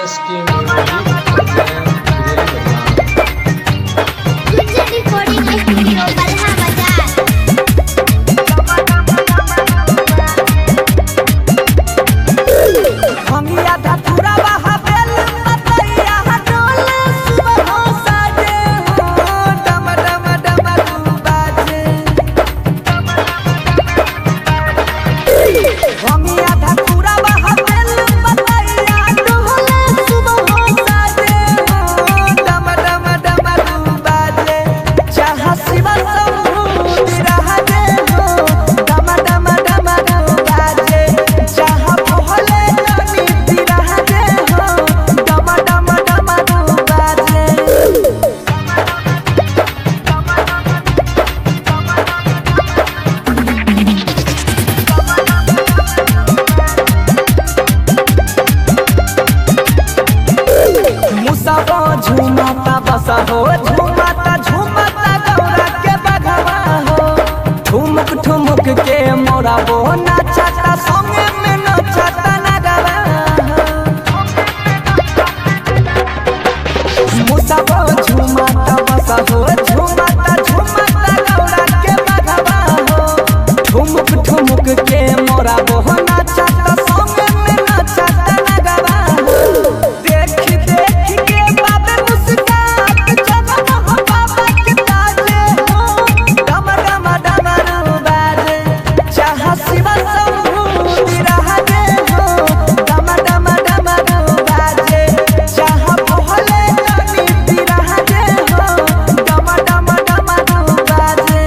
SK music present दिल बदलाव। गुंजन recording studio Balha बाजार। भंगिया धतूरा बहावेल मतैया डोल सुबह हो साजे हो डम डम डमरू बाजे। भंगिया धतूरा बहावेल मतैया डोल सुबह हो साजे हो डम डम डमरू बाजे। जहाँ शिव शंभु विराजे हो डम डम डमरू बाजे। जहाँ भोले रानी विराजे हो डम डम डमरू बाजे। मुसाबो झूमता बस हो झूमता झूमता गौरा के बघवा हो। ठुमुक ठुमुक के मोरा वो नाचता संगे में नाचता नगवा हो। मुसाबो झूमता बस हो झूमता झूमता गौरा के बघवा हो। ठुमुक ठुमुक के मोरा वो नाचता संगे में नाचता नगवा हो। देख देख के बाबे मुस्कान जन्म हो बाबा के ताजे हो डम डम डमरू बाजे। जहाँ शिव शंभु विराजे हो डम डम डमरू बाजे। जहाँ भोले रानी विराजे हो डम डम डमरू बाजे।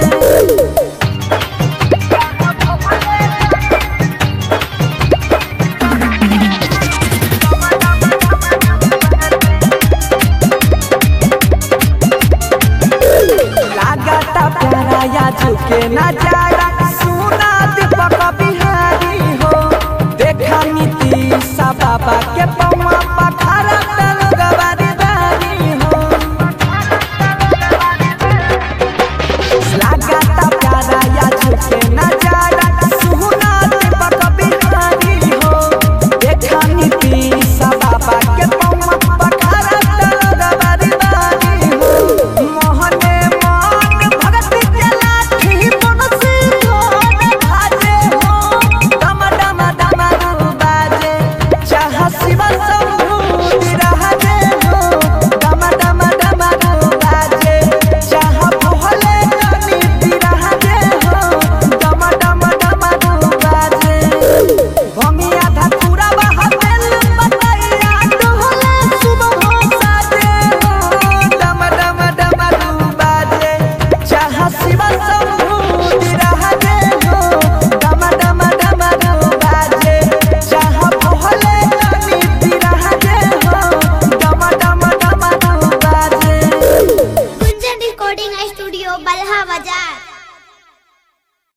लागता प्यारा या झुके ना जा